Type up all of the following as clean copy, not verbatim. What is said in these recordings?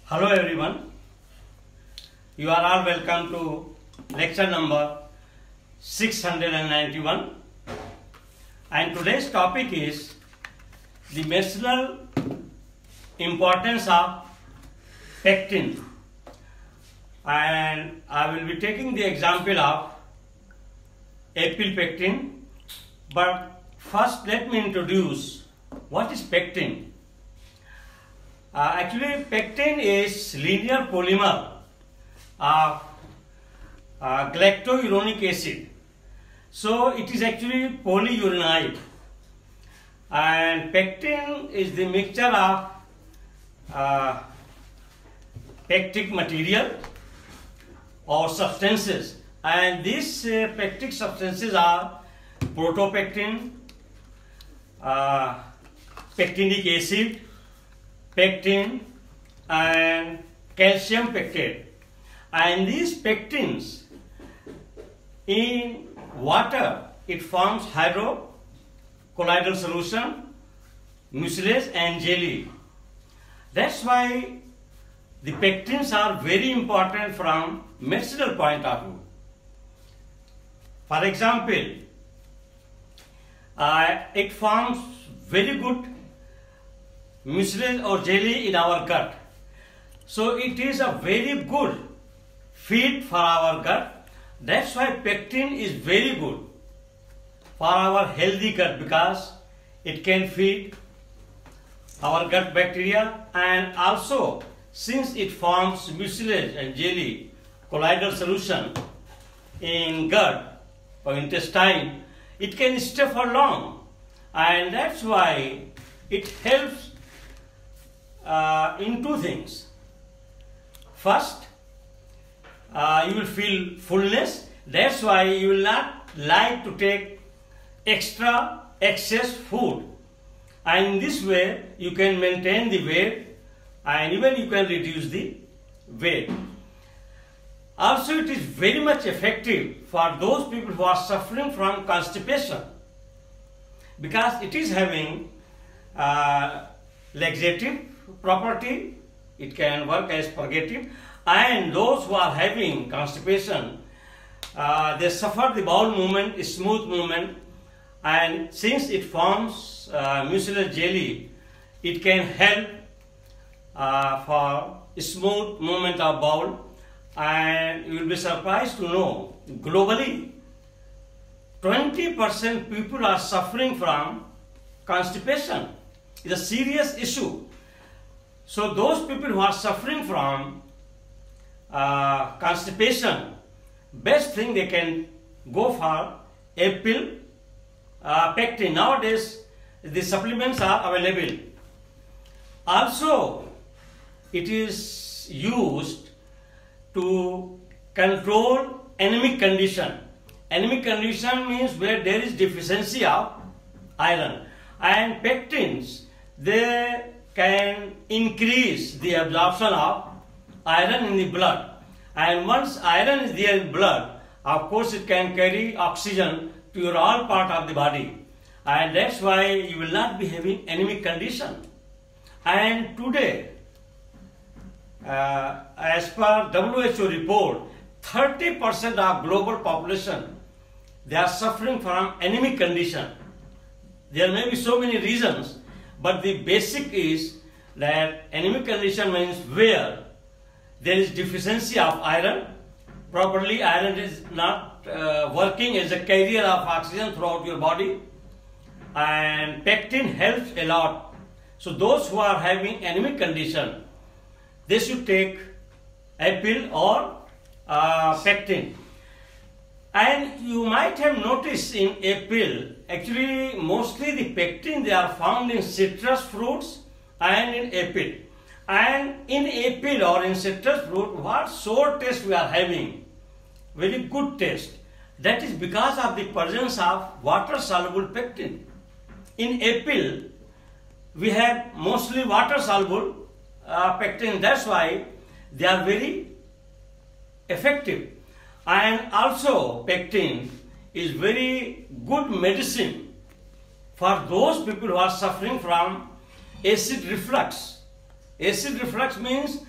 Hello everyone, you are all welcome to lecture number 691, and today's topic is the medicinal importance of pectin, and I will be taking the example of apple pectin. But first let me introduce what is pectin. Actually, pectin is linear polymer of galactouronic acid. So it is actually polyurinide, and pectin is the mixture of pectic material or substances, and these pectic substances are protopectin, pectinic acid, pectin, and calcium pectate. And these pectins, in water it forms hydrocolloidal solution, mucilage and jelly. That's why the pectins are very important from medicinal point of view. For example, it forms very good mucilage or jelly in our gut. So it is a very good feed for our gut. That's why pectin is very good for our healthy gut, because it can feed our gut bacteria, and also since it forms mucilage and jelly, colloidal solution in gut or intestine, it can stay for long, and that's why it helps in two things. First, you will feel fullness. That's why you will not like to take excess food, and in this way you can maintain the weight, and even you can reduce the weight. Also, it is very much effective for those people who are suffering from constipation, because it is having laxative property. It can work as purgative, and those who are having constipation, they suffer the bowel movement, smooth movement, and since it forms mucilage jelly, it can help for smooth movement of bowel. And you will be surprised to know, globally 20% people are suffering from constipation. It's a serious issue. So those people who are suffering from constipation, best thing they can go for apple pectin. Nowadays the supplements are available. Also, it is used to control anemic condition. Anemic condition means where there is deficiency of iron, and pectins, they can increase the absorption of iron in the blood, and once iron is there in blood, of course it can carry oxygen to your all part of the body, and that's why you will not be having anemic condition. And today, as per WHO report, 30% of global population, they are suffering from anemic condition. There may be so many reasons, but the basic is that anemic condition means where there is deficiency of iron. Properly, iron is not working as a carrier of oxygen throughout your body, and pectin helps a lot. So those who are having anemic condition, they should take apple or pectin. And you might have noticed in apple, actually mostly the pectin, they are found in citrus fruits and in apple. And in apple or in citrus fruit, what sour taste we are having, very good taste, that is because of the presence of water soluble pectin. In apple we have mostly water soluble pectin, that's why they are very effective. And also pectin is very good medicine for those people who are suffering from acid reflux. Acid reflux means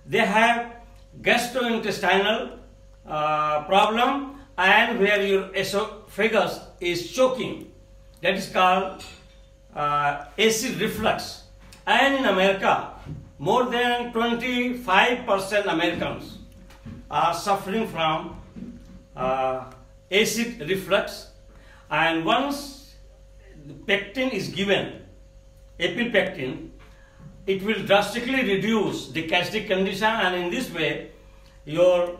they have gastrointestinal problem, and where your esophagus is choking. That is called acid reflux. And in America, more than 25% Americans are suffering from acid reflux. And once the pectin is given, epilpectin, it will drastically reduce the gastric condition, and in this way your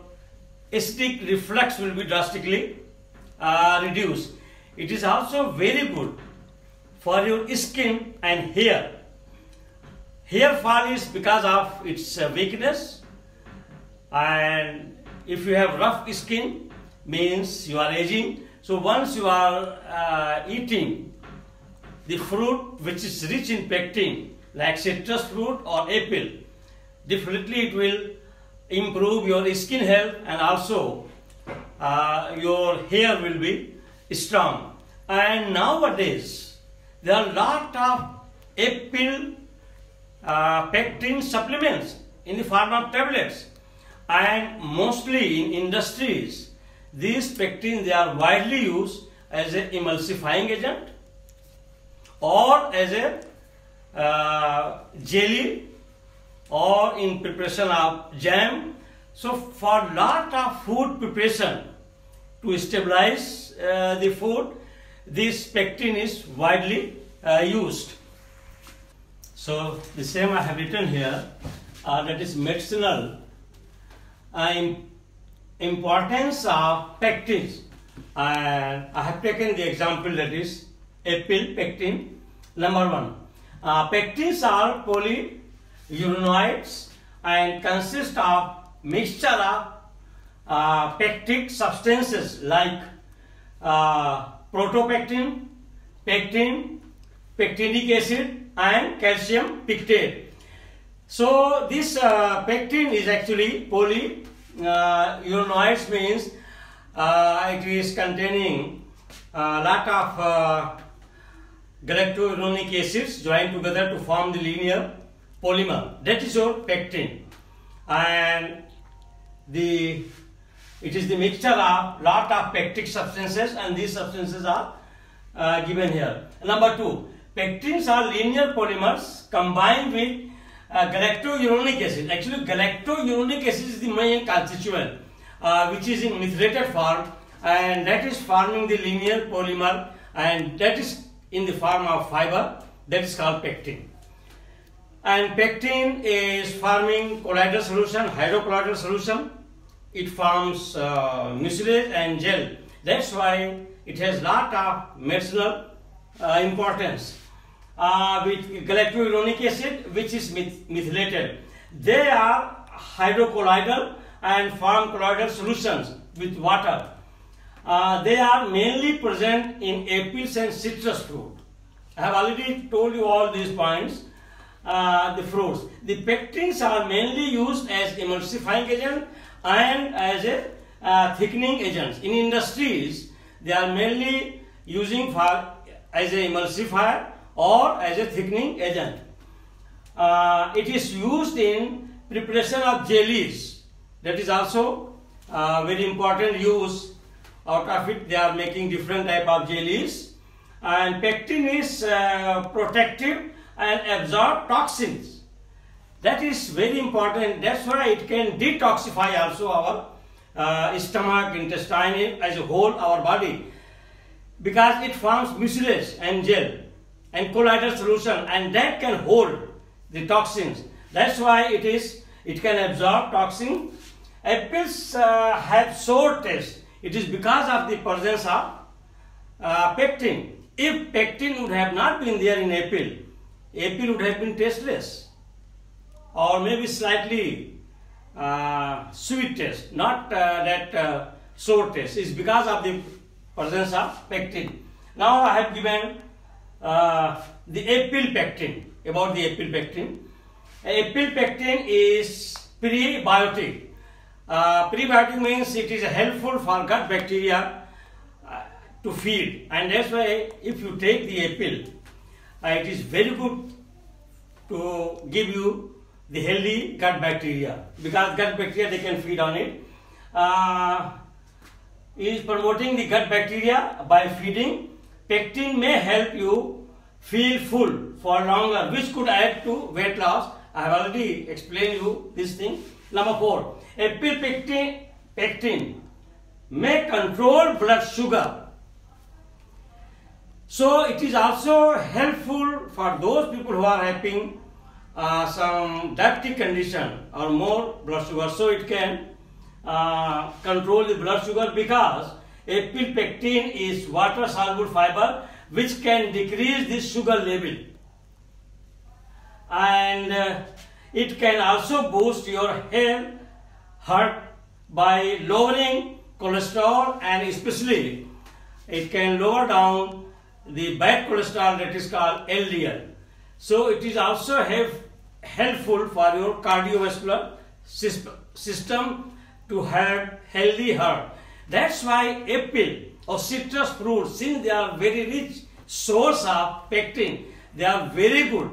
acidic reflux will be drastically reduced. It is also very good for your skin and hair. Hair fall is because of its weakness, and if you have rough skin, means you are aging. So once you are eating the fruit which is rich in pectin, like citrus fruit or apple, definitely it will improve your skin health, and also your hair will be strong. And nowadays there are a lot of apple pectin supplements in the form of tablets, and mostly in industries these pectins, they are widely used as an emulsifying agent or as a jelly or in preparation of jam. So for lot of food preparation to stabilize the food, this pectin is widely used. So the same I have written here, that is medicinal importance of pectins, and I have taken the example, that is apple pectin. Number one, pectins are polyurinoids and consist of mixture of pectic substances like protopectin, pectin, pectinic acid, and calcium pictate. So this pectin is actually polyurinoids, means it is containing a lot of galactouronic acids joined together to form the linear polymer. That is your pectin, and it is the mixture of lot of pectic substances, and these substances are given here. Number two, pectins are linear polymers combined with galactouronic acid. Actually, galactouronic acid is the main constituent which is in methylated form, and that is forming the linear polymer, and that is in the form of fiber, that is called pectin. And pectin is forming colloidal solution, hydrocolloidal solution. It forms mucilage and gel. That's why it has lot of medicinal importance. With galactouronic acid, which is methylated, they are hydrocolloidal and form colloidal solutions with water. They are mainly present in apples and citrus fruit. I have already told you all these points. The fruits. The pectins are mainly used as emulsifying agent and as a thickening agents. In industries, they are mainly using as a emulsifier or as a thickening agent. It is used in preparation of jellies. That is also very important use. Out of it, they are making different type of jellies. And pectin is protective and absorb toxins. That is very important. That's why it can detoxify also our stomach, intestine, as a whole, our body, because it forms mucilage and gel and colloidal solution, and that can hold the toxins. That's why it can absorb toxin. Apples have sour taste. It is because of the presence of pectin. If pectin would have not been there in apple would have been tasteless or maybe slightly sweet taste, not that sour taste. It's because of the presence of pectin. Now I have given the apple pectin, about the apple pectin. Apple pectin is prebiotic. Prebiotic means it is helpful for gut bacteria to feed, and that's why if you take the apple, it is very good to give you the healthy gut bacteria, because gut bacteria they can feed on it. Is promoting the gut bacteria by feeding. Pectin may help you feel full for longer, which could add to weight loss. I have already explained you this thing. Number 4, apple pectin may control blood sugar. So it is also helpful for those people who are having some diabetic condition or more blood sugar. So it can control the blood sugar, because apple pectin is water soluble fiber which can decrease the sugar level, and it can also boost your heart by lowering cholesterol, and especially it can lower down the bad cholesterol, that is called LDL. So it is also helpful for your cardiovascular system to have healthy heart. That's why apple or citrus fruits, since they are very rich source of pectin, they are very good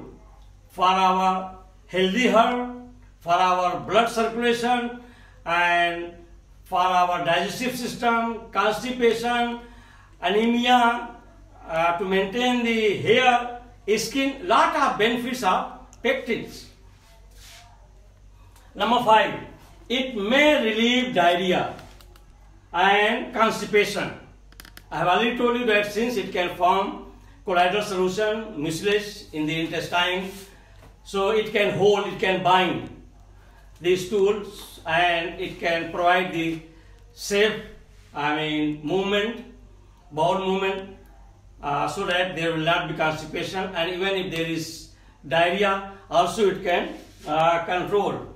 for our healthy heart, for our blood circulation, and for our digestive system, constipation, anemia, to maintain the hair, skin, lot of benefits of pectins. Number 5, it may relieve diarrhea and constipation. I have already told you that since it can form colloidal solution, mucilage in the intestine, so it can hold, it can bind the stools, and it can provide the safe, movement, bowel movement, so that there will not be constipation, and even if there is diarrhea, also it can control.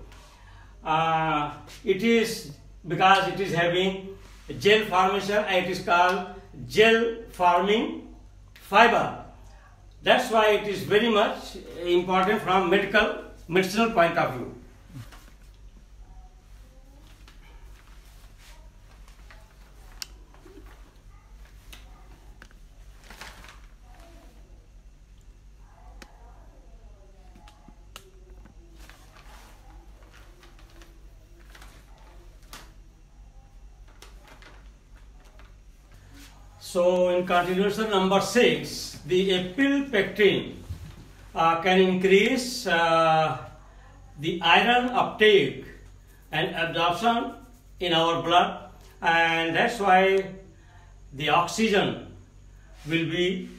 It is because it is having gel formation, and it is called gel forming fiber. That's why it is very much important from medicinal point of view. So in continuation, number 6, the apple pectin can increase the iron uptake and absorption in our blood, and that's why the oxygen will be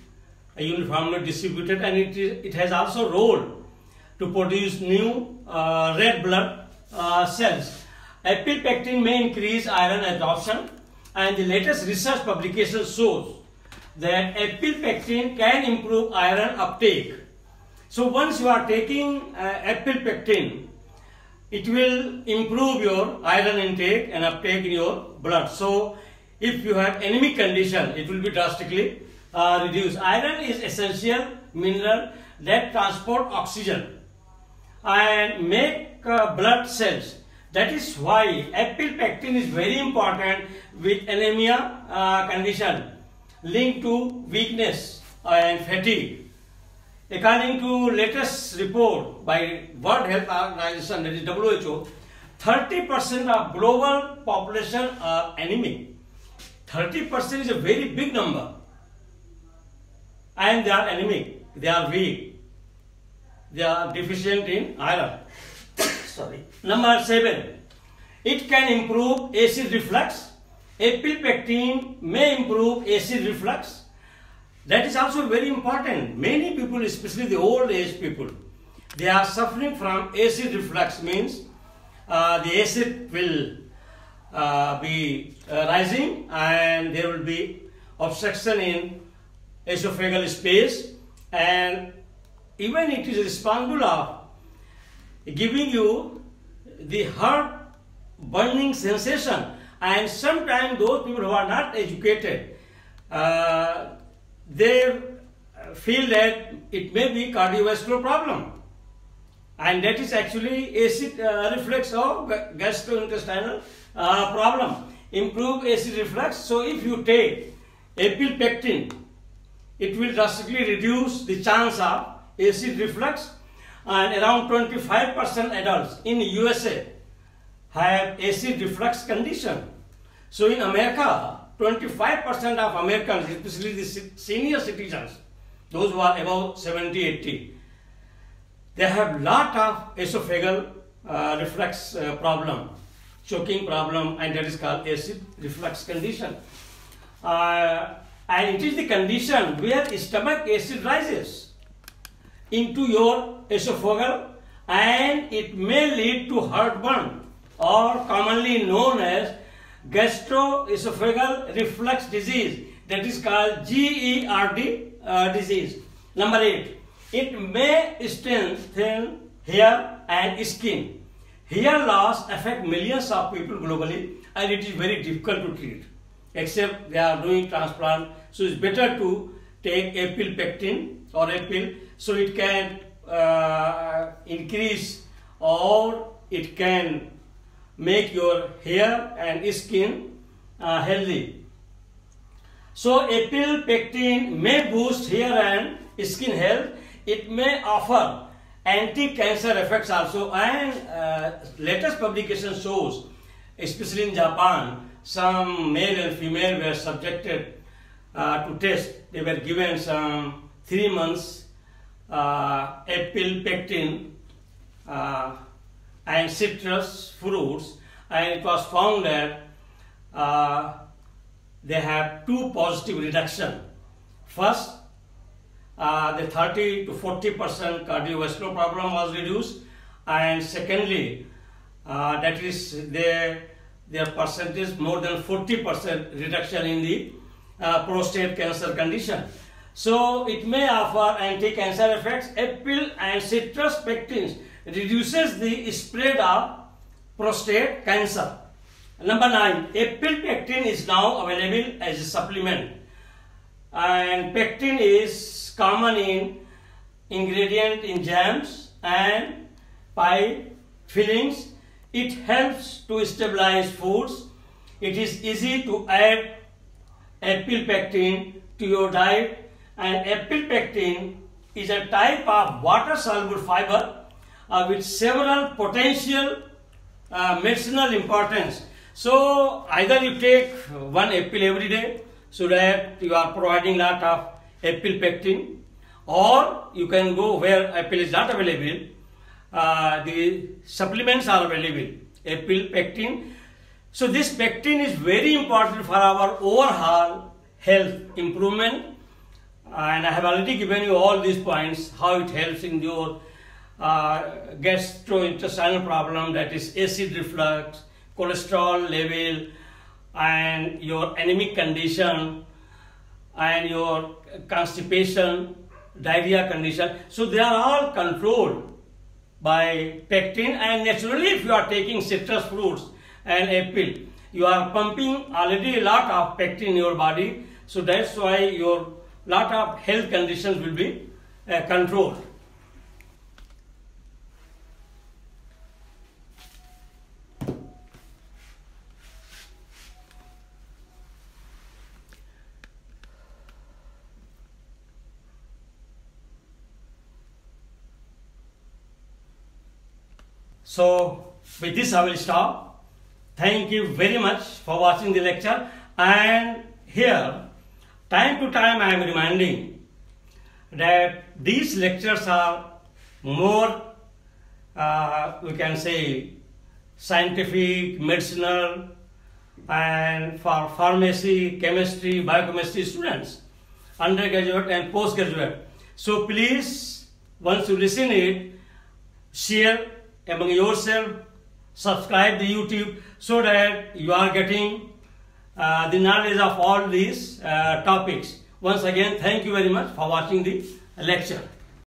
uniformly distributed, and it has also role to produce new red blood cells. Apple pectin may increase iron absorption, and the latest research publication shows that apple pectin can improve iron uptake. So once you are taking apple pectin, it will improve your iron intake and uptake in your blood. So if you have anemic condition, it will be drastically reduced. Iron is essential mineral that transport oxygen and make blood cells. That is why apple pectin is very important with anemia condition linked to weakness and fatigue. According to latest report by World Health Organization, that is WHO, 30% of global population are anemic. 30% is a very big number, and they are anemic, they are weak, they are deficient in iron. Sorry. Number 7, it can improve acid reflux. Apple pectin may improve acid reflux. That is also very important. Many people, especially the old age people, they are suffering from acid reflux, means the acid will be rising, and there will be obstruction in esophageal space, and even it is responsible of giving you the heart burning sensation. And sometimes those people who are not educated, they feel that it may be cardiovascular problem, and that is actually acid reflux or gastrointestinal problem. Improve acid reflux. So if you take apple pectin, it will drastically reduce the chance of acid reflux. and around 25% adults in USA have acid reflux condition. So in America, 25% of Americans, especially the senior citizens, those who are above 70, 80, they have lot of esophageal reflux problem, choking problem, and that is called acid reflux condition. And it is the condition where stomach acid rises into your esophagus, and it may lead to heartburn, or commonly known as gastroesophageal reflux disease, that is called GERD disease. Number 8, it may strengthen hair and skin. Hair loss affects millions of people globally, and it is very difficult to treat, except they are doing transplant. So it's better to take a pill pectin or a pill, so it can increase, or it can make your hair and skin healthy. So a pill pectin may boost hair and skin health. It may offer anti-cancer effects also, and latest publication shows, especially in Japan, some male and female were subjected to test. They were given some 3 months apple pectin and citrus fruits, and it was found that they have 2 positive reduction. First, the 30 to 40% cardiovascular problem was reduced, and secondly, that is their percentage more than 40% reduction in the prostate cancer condition. So it may offer anti-cancer effects. Apple and citrus pectins reduces the spread of prostate cancer. Number 9, apple pectin is now available as a supplement, and pectin is common in ingredient in jams and pie fillings. It helps to stabilize foods. It is easy to add apple pectin to your diet, and apple pectin is a type of water-soluble fiber with several potential medicinal importance. So either you take 1 apple every day, so that you are providing lot of apple pectin, or you can go where apple is not available, the supplements are available, apple pectin. So this pectin is very important for our overall health improvement, and I have already given you all these points, how it helps in your gastrointestinal problem, that is acid reflux, cholesterol level, and your anemic condition, and your constipation, diarrhea condition. So they are all controlled by pectin, and naturally if you are taking citrus fruits and apple, you are pumping already a lot of pectin in your body, so that's why your lot of health conditions will be controlled. So with this I will stop. Thank you very much for watching the lecture, and here time to time I am reminding that these lectures are more we can say scientific, medicinal, and for pharmacy, chemistry, biochemistry students, undergraduate and postgraduate. So please, once you listen it, share among yourself, subscribe the YouTube, so that you are getting the knowledge of all these topics. Once again, thank you very much for watching the lecture.